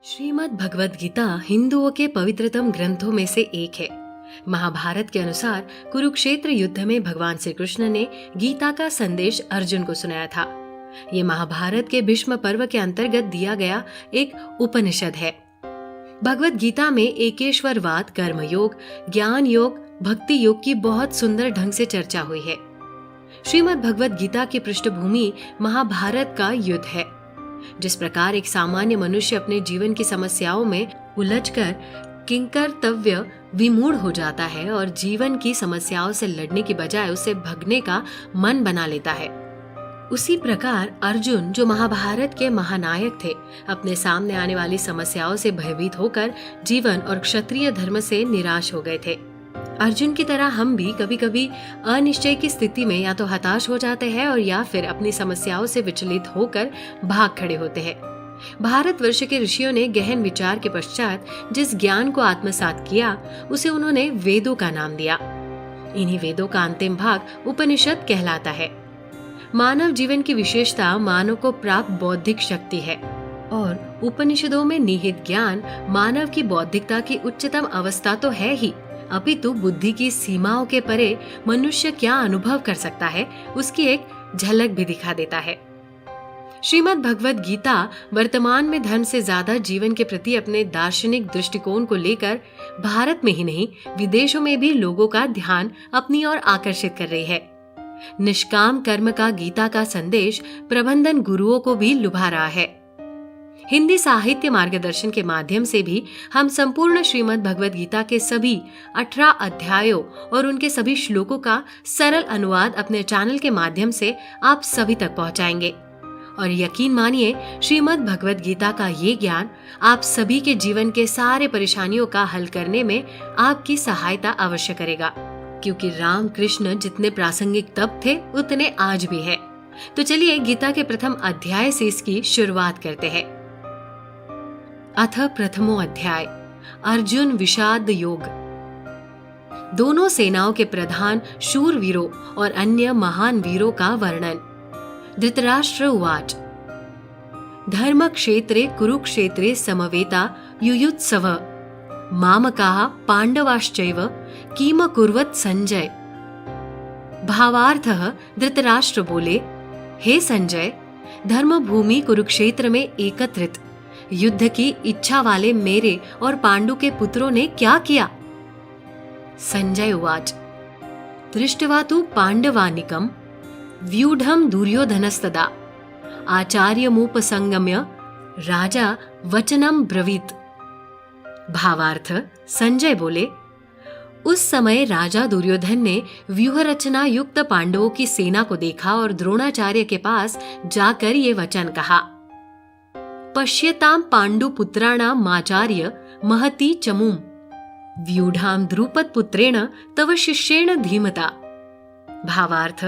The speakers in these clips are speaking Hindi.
श्रीमद् भगवद गीता हिंदुओं के पवित्रतम ग्रंथों में से एक है। महाभारत के अनुसार कुरुक्षेत्र युद्ध में भगवान श्री कृष्ण ने गीता का संदेश अर्जुन को सुनाया था। ये महाभारत के भीष्म पर्व के अंतर्गत दिया गया एक उपनिषद है। भगवद गीता में एकेश्वरवाद, कर्म योग, ज्ञान योग, भक्ति योग की बहुत सुंदर ढंग से चर्चा हुई है। श्रीमद् भगवद गीता की पृष्ठभूमि महाभारत का युद्ध है। जिस प्रकार एक सामान्य मनुष्य अपने जीवन की समस्याओं में उलझकर किंकर्तव्य विमूढ़ हो जाता है और जीवन की समस्याओं से लड़ने की बजाय उसे भगने का मन बना लेता है, उसी प्रकार अर्जुन, जो महाभारत के महानायक थे, अपने सामने आने वाली समस्याओं से भयभीत होकर जीवन और क्षत्रिय धर्म से निराश हो गए थे। अर्जुन की तरह हम भी कभी कभी अनिश्चय की स्थिति में या तो हताश हो जाते हैं और या फिर अपनी समस्याओं से विचलित होकर भाग खड़े होते हैं। भारतवर्ष के ऋषियों ने गहन विचार के पश्चात जिस ज्ञान को आत्मसात किया, उसे उन्होंने वेदों का नाम दिया। इन्हीं वेदों का अंतिम भाग उपनिषद कहलाता है। मानव जीवन की विशेषता मानव को प्राप्त बौद्धिक शक्ति है और उपनिषदों में निहित ज्ञान मानव की बौद्धिकता की उच्चतम अवस्था तो है ही, अपितु बुद्धि की सीमाओं के परे मनुष्य क्या अनुभव कर सकता है, उसकी एक झलक भी दिखा देता है। श्रीमद् भगवद गीता वर्तमान में धर्म से ज्यादा जीवन के प्रति अपने दार्शनिक दृष्टिकोण को लेकर भारत में ही नहीं, विदेशों में भी लोगों का ध्यान अपनी ओर आकर्षित कर रही है। निष्काम कर्म का गीता का संदेश प्रबंधन गुरुओं को भी लुभा रहा है। हिंदी साहित्य मार्गदर्शन के माध्यम से भी हम संपूर्ण श्रीमद् भगवद गीता के सभी 18 अध्यायों और उनके सभी श्लोकों का सरल अनुवाद अपने चैनल के माध्यम से आप सभी तक पहुंचाएंगे। और यकीन मानिए, श्रीमद् भगवद गीता का ये ज्ञान आप सभी के जीवन के सारे परेशानियों का हल करने में आपकी सहायता अवश्य करेगा, क्योंकि राम कृष्ण जितने प्रासंगिक तब थे उतने आज भी है। तो चलिए गीता के प्रथम अध्याय से इसकी शुरुआत करते हैं। अथ प्रथमो अध्याय, अर्जुन विषाद योग। दोनों सेनाओं के प्रधान शूरवीरों और अन्य महान वीरों का वर्णन। धृतराष्ट्र उवाच, धर्म क्षेत्रे कुरुक्षेत्रे समवेता युयुत्सव मामकाः पांडवाश्चैव किम कुर्वत् संजय। भावार्थः, धृतराष्ट्र बोले, हे संजय, धर्म भूमि कुरुक्षेत्र में एकत्रित युद्ध की इच्छा वाले मेरे और पांडु के पुत्रों ने क्या किया। संजय उवाच, दृष्ट्वा तु पांडवानिकं व्यूढ़ं दुर्योधनस्तदा आचार्यमुपसंगम्य राजा वचनम ब्रवीत। भावार्थ, संजय बोले, उस समय राजा दुर्योधन ने व्यूह रचना युक्त पांडवों की सेना को देखा और द्रोणाचार्य के पास जाकर ये वचन कहा, पश्यतां पांडुपुत्राणां माचार्य महती चमूम व्यूढ़ां द्रुपद पुत्रेण तव शिष्येण धीमता। भावार्थ,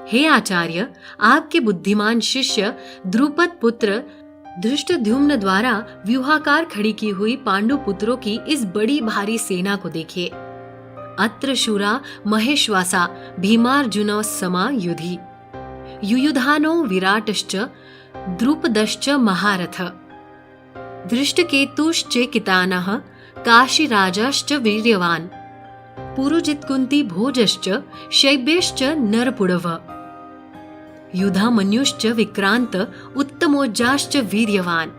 हे आचार्य, आपके बुद्धिमान शिष्य द्रुपद पुत्र धृष्टद्युम्न द्वारा व्यूहाकार खड़ी की हुई पांडु पुत्रों की इस बड़ी भारी सेना को देखिए। अत्र शूरा महेश्वासा भीमार्जुनौ समा युधि युयुधानो विराटश्च द्रुपदश्च महारथ धृष्टकेतुश्चेकितानः काशीराजश्च वीर्यवान् पुरुजित्कुन्ती भोजश्च शैब्यश्च नरपुडव युधामन्युश्च विक्रांत उत्तमोज्जाश्च वीर्यवान्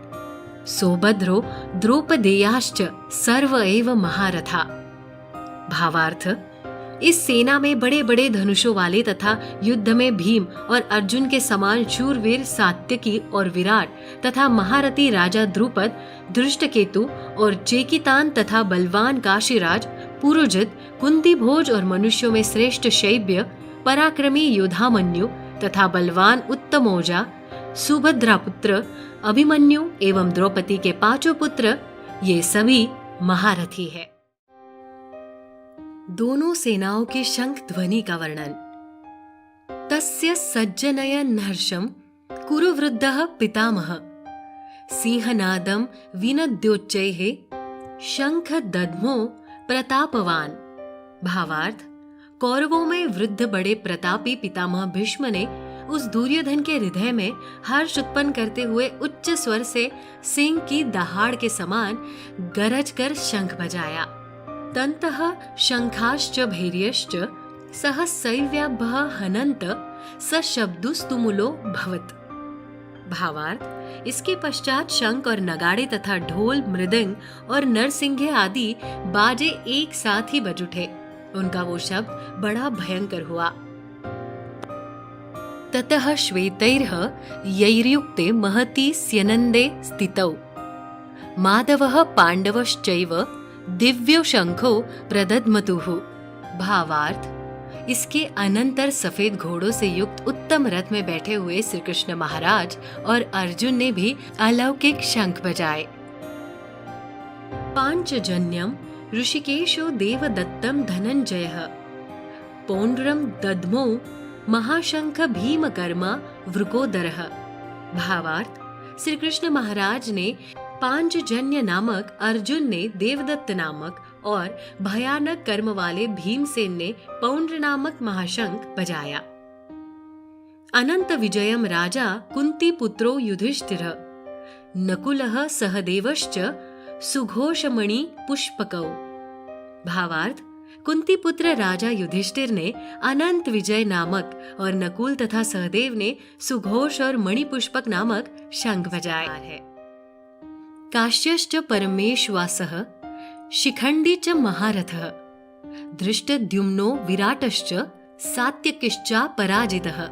सौभद्रो द्रौपदेयाश्च सर्व एव महारथा। भावार्थ, इस सेना में बड़े बड़े धनुषों वाले तथा युद्ध में भीम और अर्जुन के समान शूरवीर सात्यकी और विराट तथा महारथी राजा द्रुपद, धृष्टकेतु और चेकितान तथा बलवान काशीराज, पुरुजित, कुंती भोज और मनुष्यों में श्रेष्ठ शैब्य, पराक्रमी युधामन्यु तथा बलवान उत्तमौजा, सुभद्रा पुत्र अभिमन्यु एवं द्रौपदी के 5 पुत्र, ये सभी महारथी है। दोनों सेनाओं की शंख ध्वनि का वर्णन। तस्य सज्जनयन् हर्षं कुरुवृद्धः पितामह सिंहनादं विनद्योच्चैः शंख दद्मो प्रतापवान। भावार्थ, कौरवों में वृद्ध बड़े प्रतापी पितामह भीष्म ने उस दुर्योधन के हृदय में हर्ष उत्पन्न करते हुए उच्च स्वर से सिंह की दहाड़ के समान गरज कर शंख बजाया। तन्तः शंखाश्च भैर्यश्च सहसैव्याभः हनन्त स शब्दुस्तुमुलो भवत्। भावार्थ, इसके पश्चात शंख और नगाड़े तथा ढोल, मृदंग और नरसिंघे आदि बाजे एक साथ ही बज उठे। उनका वो शब्द बड़ा भयंकर हुआ। ततः श्वेतैर्ह यैर्युक्ते महति स्यनन्दे स्थितौ माधवः पांडवश्चैव दिव्यो शंखो प्रदद्मतुः। भावार्थ, इसके अनंतर सफेद घोड़ों से युक्त उत्तम रथ में बैठे हुए श्री कृष्ण महाराज और अर्जुन ने भी अलौकिक शंख बजाए। पांचजन्यम ऋषिकेशो देवदत्तम धनंजयः पौंड्रम दद्मो महाशंख भीमकर्मा वृकोदरः। भावार्थ, श्री कृष्ण महाराज ने पांचजन्य नामक, अर्जुन ने देवदत्त नामक और भयानक कर्म वाले भीमसेन ने पौंड्र नामक महाशंख बजाया। अनंत विजयम राजा कुंती पुत्रो युधिष्ठिरः नकुलः सहदेवश्च सुघोषमणि पुष्पकौ। भावार्थ, कुंती पुत्र राजा युधिष्ठिर ने अनंत विजय नामक और नकुल तथा सहदेव ने सुघोष और मणिपुष्पक नामक शंख बजाया है। काश्यश्च परमेश्वासः शिखंडी च महारथः धृष्टद्युम्नो विराटश्च सात्यकिश्चा पराजितः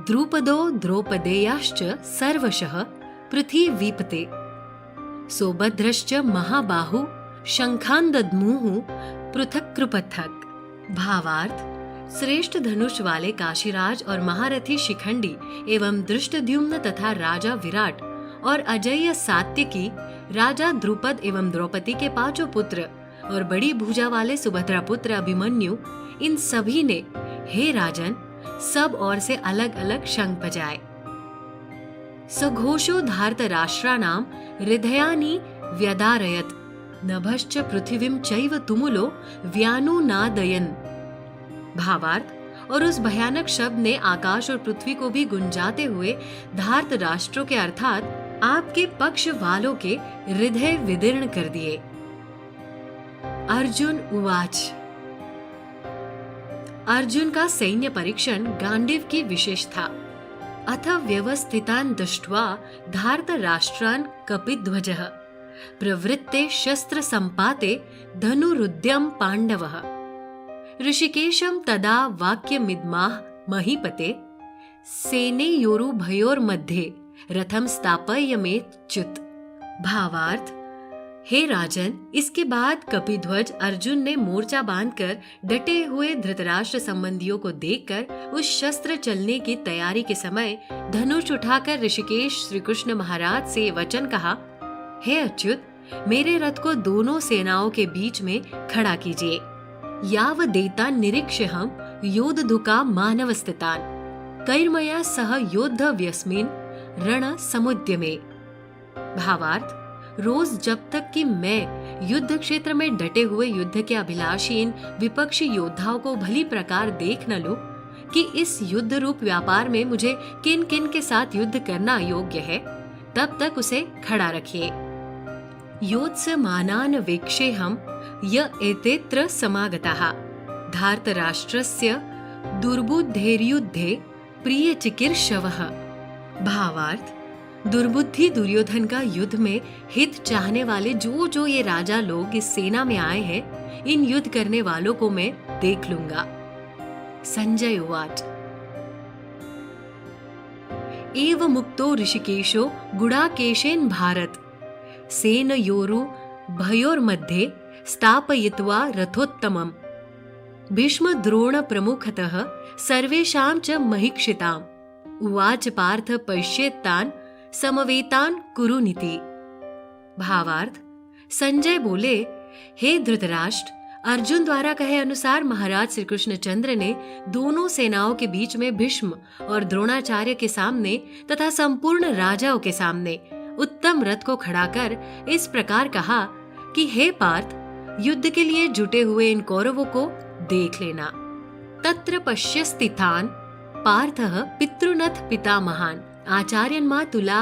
द्रुपदो द्रौपदेयाश्च सर्वशः पृथिवीपते सौभद्रश्च महाबाहु शंखान् दद्मुः पृथक्। भावार्थ, श्रेष्ठ धनुष वाले काशीराज और महारथी शिखंडी एवं दृष्टद्युम्न तथा राजा विराट और अजय सात्यकी, राजा द्रुपद एवं द्रौपदी के पांचों पुत्र और बड़ी भुजा वाले सुभद्रा पुत्र अभिमन्यु, इन सभी ने हे राजन सब ओर से अलग अलग शंख बजाए। सघोषो धार्तराष्ट्राणाम हृदयानि व्यदारयत् नभश्च पृथिवीं चैव तुमुलो व्यानुनादयन्। भावार्थ, और उस भयानक शब्द ने आकाश और पृथ्वी को भी गुंजाते हुए धार्त राष्ट्रों के अर्थात आपके पक्ष वालों के हृदय विदीर्ण कर दिए। अर्जुन उवाच। अर्जुन का सैन्य परीक्षण गांडीव की विशेष था। अथ व्यवस्थितान् दृष्ट्वा धार्त राष्ट्रान् कपिध्वजः प्रवृत्ते शस्त्र संपाते धनुरुद्यम पांडवः ऋषिकेशं तदा वाक्यमिद्माह महीपते सेनेयोरुभयोर्मध्ये रथम स्थापयमेच्युत। भावार्थ, हे राजन, इसके बाद कपिध्वज अर्जुन ने मोर्चा बांधकर डटे हुए धृतराष्ट्र संबंधियों को देखकर उस शस्त्र चलने की तैयारी के समय धनुष उठाकर ऋषिकेश श्री कृष्ण महाराज से वचन कहा, हे अच्युत, मेरे रथ को दोनों सेनाओं के बीच में खड़ा कीजिए। यावदेतान् निरीक्ष्यहं योद्धुका मानवस्थितान् कैर्मया सह योद्धव्यस्मिन् रण समुद्यमे। भावार्थ, रोज जब तक कि मैं युद्ध क्षेत्र में डटे हुए युद्ध के अभिलाषी इन विपक्षी योद्धाओं को भली प्रकार देख न लूं कि इस युद्ध रूप व्यापार में मुझे किन किन के साथ युद्ध करना योग्य है, तब तक उसे खड़ा रखिए। योत्स्यमानान् वीक्षेऽहं य एतेऽत्र समागताः धार्तराष्ट्रस्य दुर्बुद्धेर्युद्धे प्रियचिकीर्षवः। भावार्थ, दुर्बुद्धि दुर्योधन का युद्ध में हित चाहने वाले जो जो ये राजा लोग इस सेना में आए हैं, इन युद्ध करने वालों को मैं देख लूंगा। संजय उवाच। एव मुक्तो ऋषिकेशो गुडाकेशेन भारत सेनयोरु भयोर्मध्ये स्थापयित्वा रथोत्तमम् भीष्म द्रोण प्रमुखतः सर्वेषां च महीक्षिताम् उवाच पार्थ पश्येत्तान् समवेतान् कुरुनिति। भावार्थ, संजय बोले, हे धृतराष्ट्र, अर्जुन द्वारा कहे अनुसार महाराज श्री कृष्णचंद्र ने दोनों सेनाओं के बीच में भीष्म और द्रोणाचार्य के सामने तथा संपूर्ण राजाओं के सामने उत्तम रथ को खड़ा कर इस प्रकार कहा कि हे पार्थ, युद्ध के लिए जुटे हुए इन कौरवों को देख लेना। तत्र पश्यस्थितान् पार्थः पितृनथ पितामहान् आचार्यन्मातुला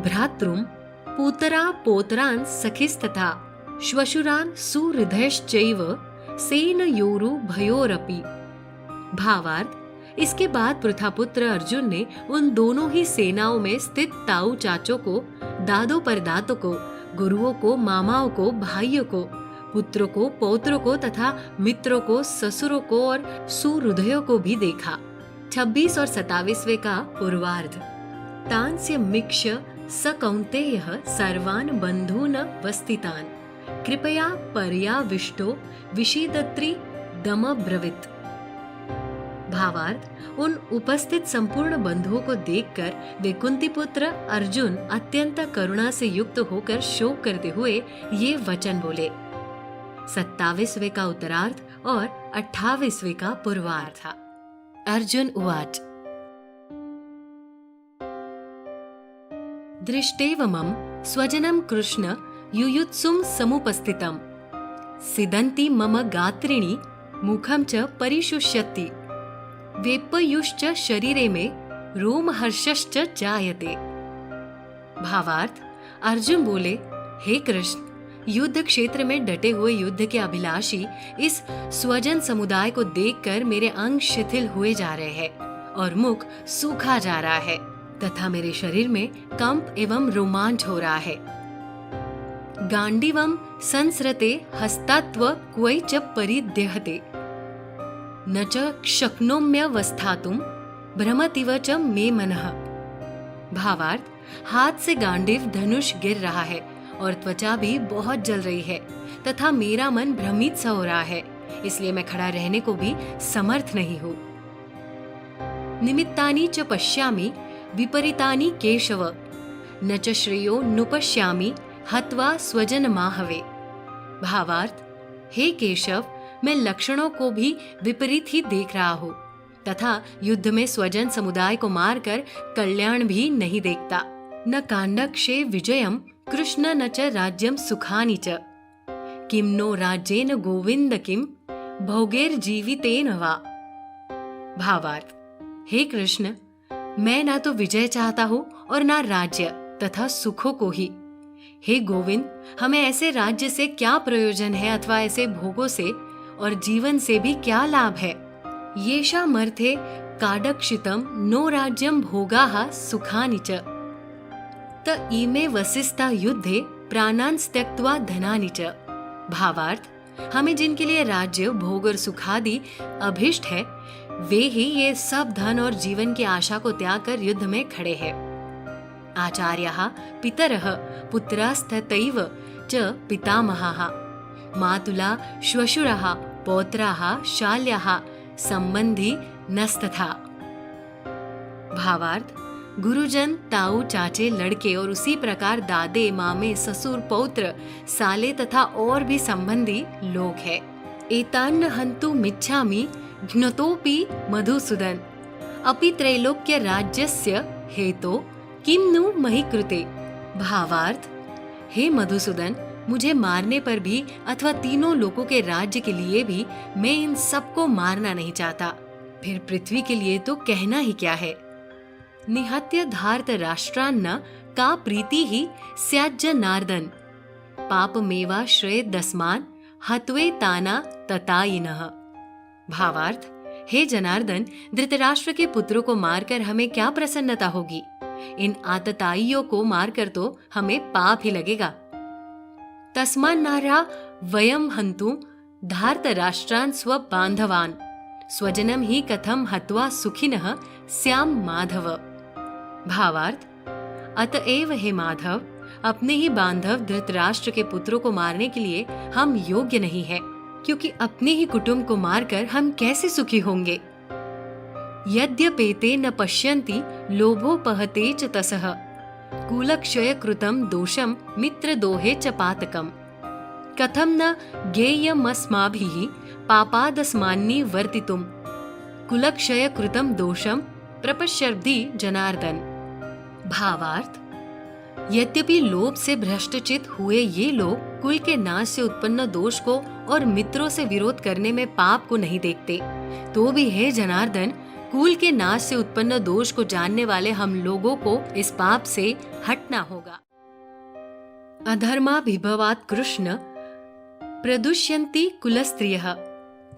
भ्रातृम् पुतरा पौत्रान् सखिस्तथा श्वशुरान् सुहृदयश्चैव सेनयोरुभयोरपि। भावार्थ, इसके बाद प्रथापुत्र अर्जुन ने उन दोनों ही सेनाओं में स्थित ताऊ चाचों को, दादों परदादों को, गुरुओं को, मामाओं को, भाइयों को, पुत्रों को, पौत्रों को तथा मित्रों को, ससुरों को और सुहृदयों को भी देखा। 26 और 27वें का पूर्वार्ध। तांस्य मिक्ष स कौन्तेयः सर्वान् बन्धून् वस्थितान् कृपया पर्याविष्टो विषीदत्री दमब्रवीत्। भावार्थ, उन उपस्थित संपूर्ण बंधुओं को देखकर वे कुंती पुत्र अर्जुन अत्यंत करुणा से युक्त होकर शोक करते हुए ये वचन बोले। 27वें का उत्तरार्ध और 28वें का पूर्वार्ध। अर्जुन उवाच दृष्टेव मम स्वजनं कृष्ण युयुत्सुं समुपस्थितं सिदन्ति मम गात्रिणी मुखं च परिशुष्यति वेपयुश्च शरीरे में रोमहर्षश्च जायते। भावार्थ, अर्जुन बोले, हे कृष्ण, युद्ध क्षेत्र में डटे हुए युद्ध के अभिलाषी इस स्वजन समुदाय को देखकर मेरे अंग शिथिल हुए जा रहे हैं और मुख सूखा जा रहा है तथा मेरे शरीर में कंप एवं रोमांच हो रहा है। गांडीवम संसृते हस्तात्व क्वै च परिदेहते न च शक्नोम्यवस्थातुं भ्रमतिव च मे मनः। भावार्थ, हाथ से गांडीव धनुष गिर रहा है और त्वचा भी बहुत जल रही है तथा मेरा मन भ्रमित सा हो रहा है, इसलिए मैं खड़ा रहने को भी समर्थ नहीं हूँ। निमित्तानि च पश्यामि विपरीतानि केशव न च श्रेयो नुपश्यामि हत्वा स्वजन माहवे। भावार्थ, हे केशव, मैं लक्षणों को भी विपरीत ही देख रहा हूँ तथा युद्ध में स्वजन समुदाय को मारकर कल्याण भी नहीं देखता। न कांडक्षे विजयम कृष्ण न च राज्यम सुखानि च किम नो राज्येन गोविंद किम भोगेर जीवितेन वा। भावार्थ, हे कृष्ण, मैं ना तो विजय चाहता हूँ और ना राज्य तथा सुखों को ही। हे गोविंद, हमें ऐसे राज्य से क्या प्रयोजन है अथवा ऐसे भोगों से और जीवन से भी क्या लाभ है। येषा मर्थे काडक्षितम नो राज्यम भोगाः सुखानि च त इमे वसिष्ठा युद्धे प्राणान् त्यक्त्वा धनानि च। भावार्थ, हमें जिनके लिए राज्य, भोग और सुखादि अभिष्ट है, वे ही ये सब धन और जीवन की आशा को त्याग कर युद्ध में खड़े हैं। आचार्याः पितरः पुत्रास्तथैव च पितामहाः मातुला श्वशुरः पौत्राः शाल्याः संबंधी नस्तथा। भावार्थ, गुरुजन, ताऊ, चाचे, लड़के और उसी प्रकार दादे, मामे, ससुर, पौत्र, साले तथा और भी संबंधी लोग हैं। एतान्न हन्तु मिच्छामि घ्नतोपि मधुसूदन अपि त्रैलोक्य राज्यस्य हेतो किम नु महि कृते। भावार्थ, हे मधुसूदन, मुझे मारने पर भी अथवा तीनों लोगों के राज्य के लिए भी मैं इन सबको मारना नहीं चाहता, फिर पृथ्वी के लिए तो कहना ही क्या है। निहत्य धार्त राष्ट्रान्न का प्रीति ही स्याज्य नारदन पापमेवा श्रेय दस्मान हत्वे ताना ततायिनः। भावार्थ, हे जनार्दन, धृतराष्ट्र के पुत्रों को मारकर हमें क्या प्रसन्नता होगी। इन आतताइयों को मारकर तो हमें पाप ही लगेगा। तस्मान्नार्हा वयम हन्तु धार्त राष्ट्रान् स्वबान्धवान् स्वजनम ही कथम हत्वा सुखिनः स्याम माधव। भावार्थ, अतएव हे माधव, अपने ही बांधव धृतराष्ट्र के पुत्रों को मारने के लिए हम योग्य नहीं है, क्योंकि अपने ही कुटुंब को मारकर हम कैसे सुखी होंगे। यद्यपेते न पश्यन्ति लोभोपहते च तसः कुलक्षय कृतं दोषं मित्रदोहे च पातकम् कथं न ज्ञेयमस्माभिः पापादस्मान्निवर्तितुम् कुलक्षय कृतं दोषं प्रपश्यर्धि जनार्दन। भावार्थ, यद्यपि लोभ से भ्रष्टचित हुए ये लोग कुल के नाश से उत्पन्न दोष को और मित्रों से विरोध करने में पाप को नहीं देखते, तो भी हे जनार्दन, कूल के नाश से उत्पन्न दोष को जानने वाले हम लोगों को इस पाप से हटना होगा। अधर्माभिभवात् कृष्ण प्रदुष्यन्ति कुलस्त्रियः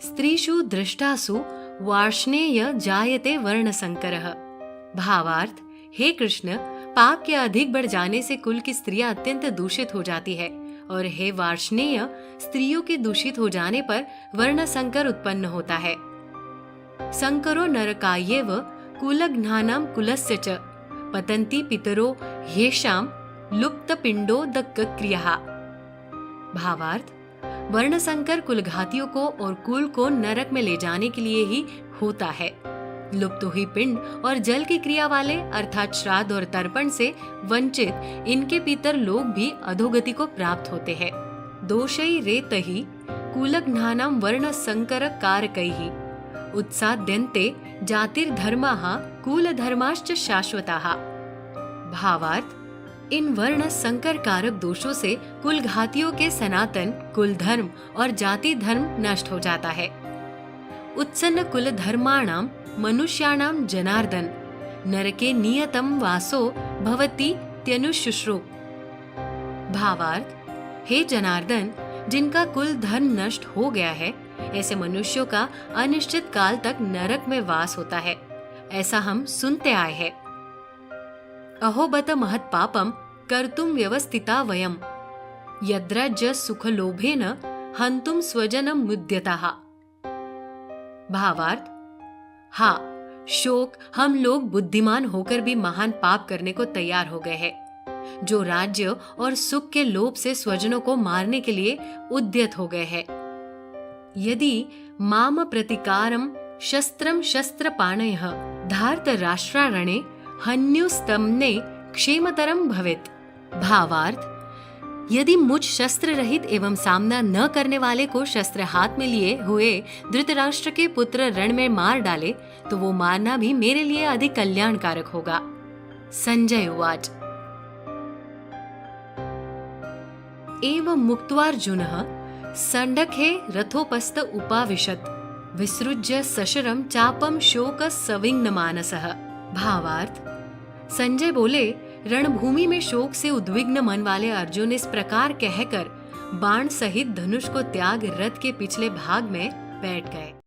स्त्रीषु दृष्टासु वार्ष्णेय जायते वर्ण संकरः। भावार्थ, हे कृष्ण, पाप के अधिक बढ़ जाने से कुल की स्त्रियां अत्यंत दूषित हो जाती है, और हे वार्ष्णेय, स्त्रियों के दूषित हो जाने पर वर्ण संकर उत्पन्न होता है। संकरो नरकायेव कुलघ्नानां कुलस्य च पतन्ति पितरो ह्येषां लुप्त पिंडो दक्क्रियः। भावार्थ, वर्ण संकर कुलघातियों को और कुल को नरक में ले जाने के लिए ही होता है। लुप्त हुई पिंड और जल की क्रिया वाले अर्थात श्राद्ध और तर्पण से वंचित इनके पितर लोग भी अधोगति को प्राप्त होते हैं। दोषै रेतहि कुलघ्नानां वर्ण संकर कारकैहि उत्साद्यन्ते जातिर्धर्माः कुलधर्माश्च शाश्वताः। भावार्थ, इन वर्ण संकर कारक दोषों से कुल घातियों के सनातन कुल धर्म और जाति धर्म नष्ट हो जाता है। उत्सन्न कुल धर्माणाम मनुष्याणां जनार्दन नरके नियतम वासो भवति त्यनुशुश्रु। भावार्थ, हे जनार्दन, जिनका कुल धर्म नष्ट हो गया है, ऐसे मनुष्यों का अनिश्चित काल तक नरक में वास होता है, ऐसा हम सुनते आए हैं। अहोबत महत् पापम कर्तुम व्यवस्थिता वयम यद्रज्य सुखलोभेन हंतुम स्वजनम मुद्यताः। भावार्थ, हाँ, शोक हम लोग बुद्धिमान होकर भी महान पाप करने को तैयार हो गए हैं, जो राज्य और सुख के लोभ से स्वजनों को मारने के लिए उद्यत हो गए हैं। यदि माम प्रतिकारम शस्त्रम शस्त्रपाणयः धार्तराष्ट्रारणे हन्युस्तम्ने क्षेमतरम भवेत्। भावार्थ, यदि मुझ शस्त्र रहित एवं सामना न करने वाले को शस्त्र हाथ में लिए हुए धृतराष्ट्र के पुत्र रण में मार डाले तो वो मारना भी मेरे लिए अधिक कल्याणकारक होगा। संजय उवाच। एवं मुक्त्वार्जुनः सण्डके रथोपस्थ उपाविशत् विसृज्य सशरम चापम शोक सविघ्न मानसः। भावार्थ, संजय बोले, रणभूमि में शोक से उद्विग्न मन वाले अर्जुन इस प्रकार कहकर बाण सहित धनुष को त्याग रथ के पिछले भाग में बैठ गए।